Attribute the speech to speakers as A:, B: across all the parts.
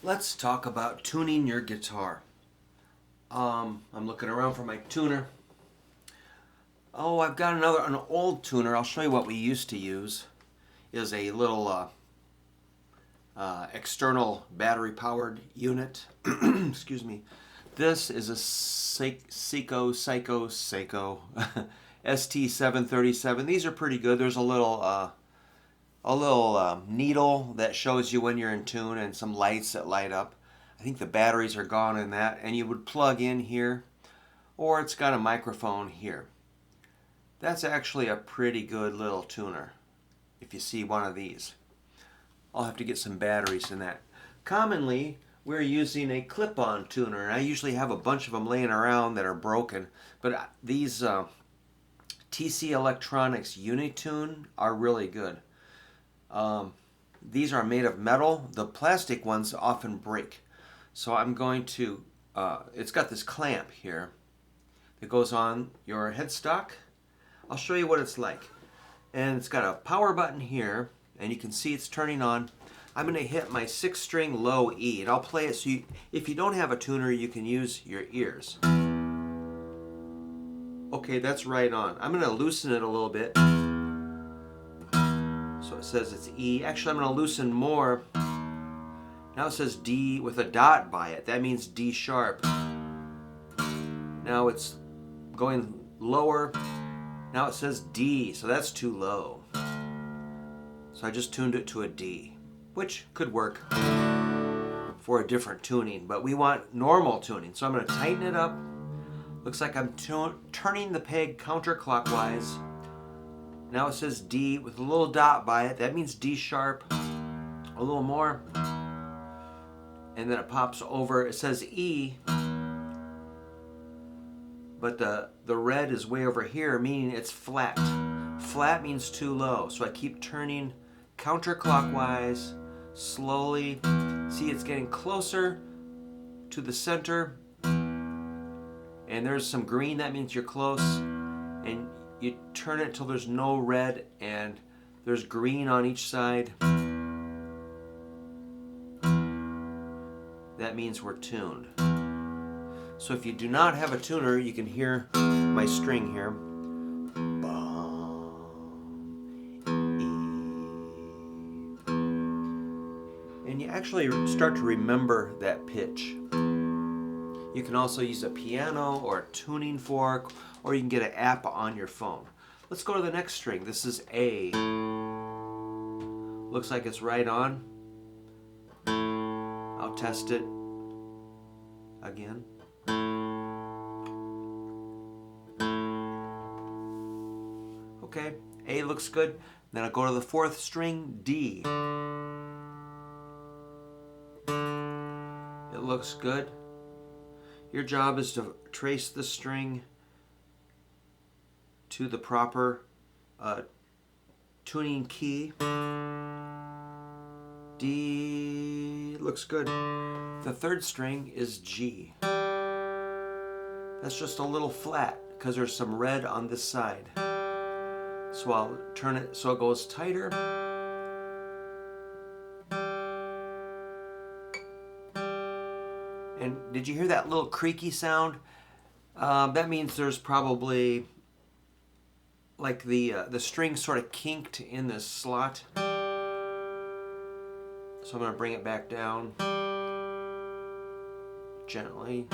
A: Let's talk about tuning your guitar. I'm looking around for my tuner. Oh, I've got an old tuner. I'll show you what we used to use. Is a little external battery-powered unit. Excuse me. This is a Seiko ST737. These are pretty good. There's a little needle that shows you when you're in tune and some lights that light up. I think the batteries are gone in that, and you would plug in here, or it's got a microphone here. That's actually a pretty good little tuner if you see one of these. I'll have to get some batteries in that. Commonly, we're using a clip-on tuner, and I usually have a bunch of them laying around that are broken, but these TC Electronics Unitune are really good. These are made of metal. The plastic ones often break. So I'm going to, it's got this clamp here that goes on your headstock. I'll show you what it's like. And it's got a power button here, and you can see it's turning on. I'm going to hit my 6-string low E, and I'll play it so if you don't have a tuner, you can use your ears. Okay, that's right on. I'm going to loosen it a little bit. So it says it's E. Actually, I'm going to loosen more. Now it says D with a dot by it. That means D sharp. Now it's going lower. Now it says D, so that's too low. So I just tuned it to a D, which could work for a different tuning, but we want normal tuning. So I'm going to tighten it up. Looks like I'm turning the peg counterclockwise. Now it says D with a little dot by it. That means D sharp. A little more. And then it pops over. It says E. But the red is way over here, meaning it's flat. Flat means too low. So I keep turning counterclockwise, slowly. See, it's getting closer to the center. And there's some green. That means you're close. And you turn it till there's no red and there's green on each side. That means we're tuned. So if you do not have a tuner, you can hear my string here. And you actually start to remember that pitch. You can also use a piano or a tuning fork, or you can get an app on your phone. Let's go to the next string. This is A. Looks like it's right on. I'll test it again. Okay, A looks good. Then I'll go to the 4th string, D. It looks good. Your job is to trace the string to the proper tuning key. D looks good. The 3rd string is G. That's just a little flat because there's some red on this side. So I'll turn it so it goes tighter. And did you hear that little creaky sound? That means there's probably like the string sort of kinked in this slot. So I'm going to bring it back down gently.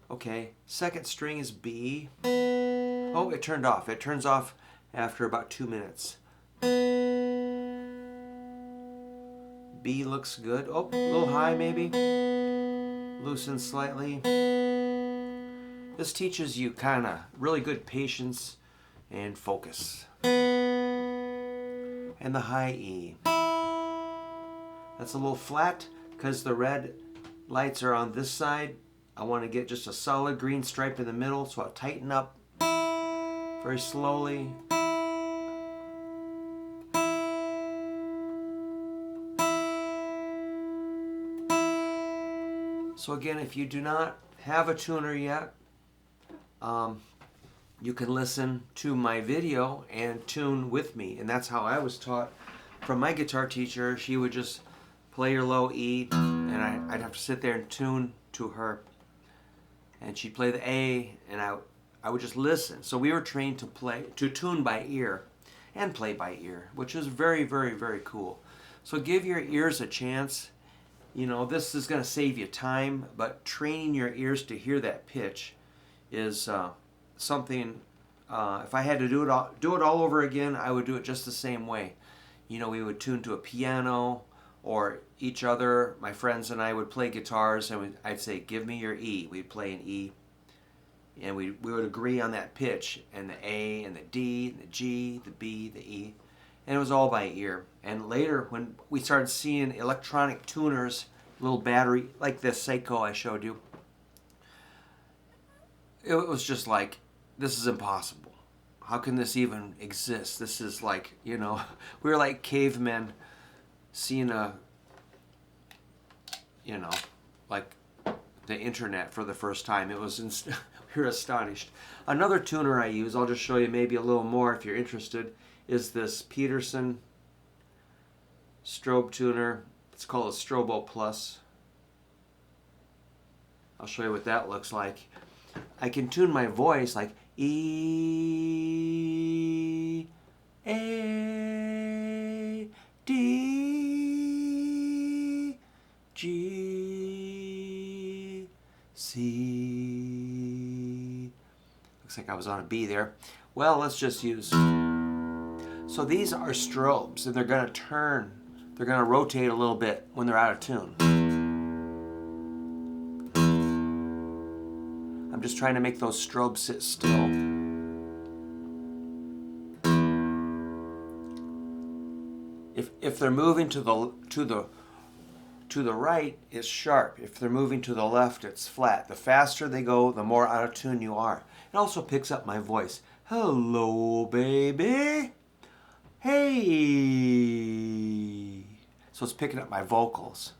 A: Okay, 2nd string is B. Oh, it turned off. It turns off after about 2 minutes. B looks good. Oh, a little high maybe. Loosen slightly. This teaches you kind of really good patience and focus. And the high E. That's a little flat because the red lights are on this side. I want to get just a solid green stripe in the middle, so I'll tighten up very slowly. So again, if you do not have a tuner yet, you can listen to my video and tune with me. And that's how I was taught from my guitar teacher. She would just play your low E, and I'd have to sit there and tune to her. And she'd play the A, and I would just listen. So we were trained to tune by ear and play by ear, which is very, very, very cool. So give your ears a chance. You know, this is going to save you time, but training your ears to hear that pitch is something. If I had to do it all over again, I would do it just the same way. You know, we would tune to a piano or each other. My friends and I would play guitars, and I'd say, "Give me your E." We'd play an E, and we would agree on that pitch, and the A, and the D, and the G, the B, the E, and it was all by ear. And later, when we started seeing electronic tuners, little battery like this Seiko I showed you, it was just like, this is impossible. How can this even exist? This is like, you know, we were like cavemen seeing like the internet for the first time. It was, we were astonished. Another tuner I use, I'll just show you maybe a little more if you're interested, is this Peterson strobe tuner. It's called a Strobo Plus. I'll show you what that looks like. I can tune my voice like E, A, D, G, C. Looks like I was on a B there. Well, let's just use. So these are strobes, and they're going to turn. They're going to rotate a little bit when they're out of tune. I'm just trying to make those strobes sit still. If they're moving to the right, it's sharp. If they're moving to the left, it's flat. The faster they go, the more out of tune you are. It also picks up my voice. Hello, baby. Hey. So it's picking up my vocals.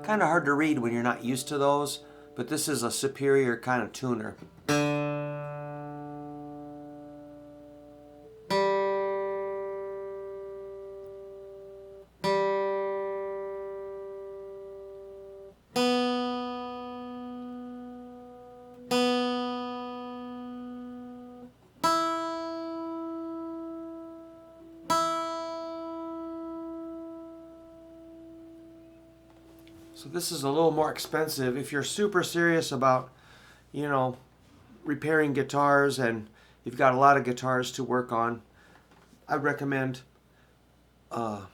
A: Kind of hard to read when you're not used to those, but this is a superior kind of tuner. So this is a little more expensive. If you're super serious about, you know, repairing guitars and you've got a lot of guitars to work on, I'd recommend the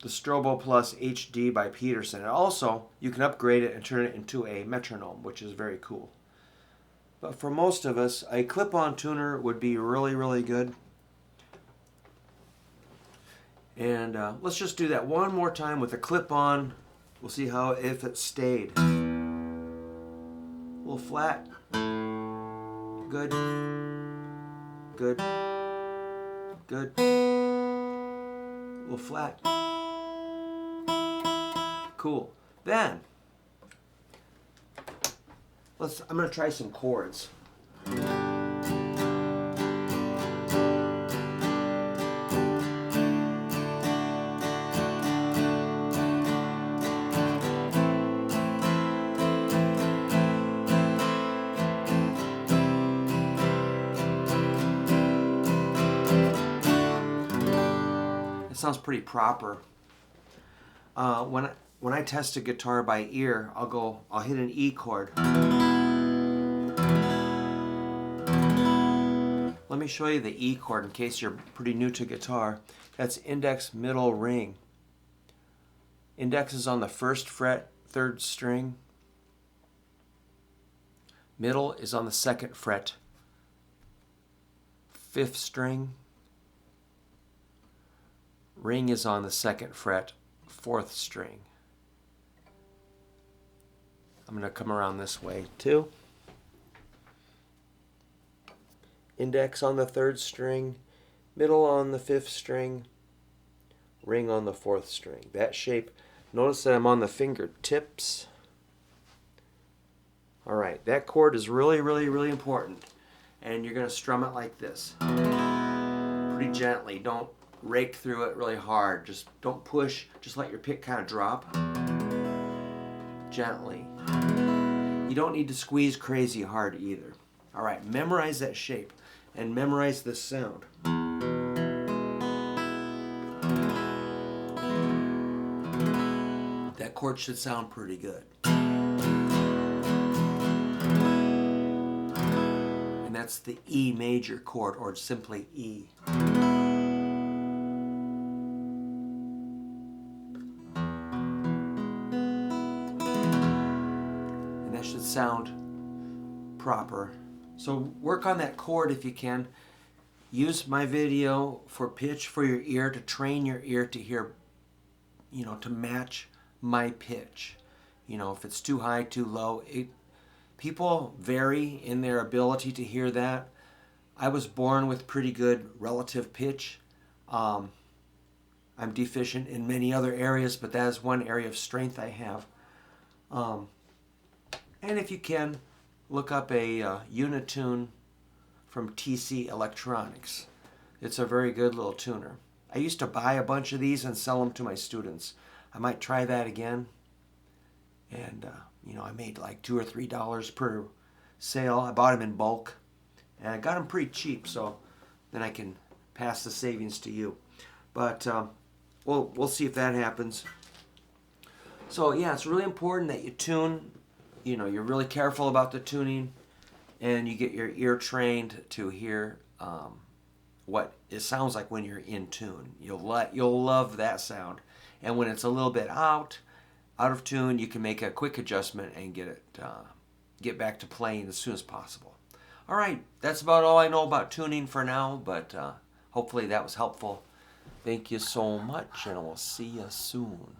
A: Strobo Plus HD by Peterson. And also, you can upgrade it and turn it into a metronome, which is very cool. But for most of us, a clip-on tuner would be really, really good. And let's just do that one more time with a clip-on. We'll see how if it stayed. A little flat. Good. Good. Good. A little flat. Cool. Then I'm going to try some chords. Sounds pretty proper. When I test a guitar by ear, I'll hit an E chord. Let me show you the E chord in case you're pretty new to guitar. That's index, middle, ring. Index is on the 1st fret, 3rd string. Middle is on the 2nd fret, 5th string. Ring is on the 2nd fret, 4th string. I'm going to come around this way too. Index on the 3rd string, middle on the 5th string, ring on the 4th string. That shape, notice that I'm on the fingertips. All right, that chord is really, really, really important. And you're going to strum it like this. Pretty gently. Don't rake through it really hard. Just don't push. Just let your pick kind of drop. Gently. You don't need to squeeze crazy hard either. All right, memorize that shape and memorize this sound. That chord should sound pretty good. And that's the E major chord, or simply E. And that should sound proper. So work on that chord if you can. Use my video for pitch for your ear, to train your ear to hear, to match my pitch. If it's too high, too low. People vary in their ability to hear that. I was born with pretty good relative pitch. I'm deficient in many other areas, but that is one area of strength I have. And if you can, look up a Unitune from TC Electronics. It's a very good little tuner. I used to buy a bunch of these and sell them to my students. I might try that again. And, I made like $2 or $3 per sale. I bought them in bulk. And I got them pretty cheap, so then I can pass the savings to you. But we'll see if that happens. So, yeah, it's really important that you tune. You're really careful about the tuning. And you get your ear trained to hear what it sounds like when you're in tune. You'll love that sound. And when it's a little bit out of tune, you can make a quick adjustment and get back to playing as soon as possible. All right, that's about all I know about tuning for now, but hopefully that was helpful. Thank you so much, and we'll see you soon.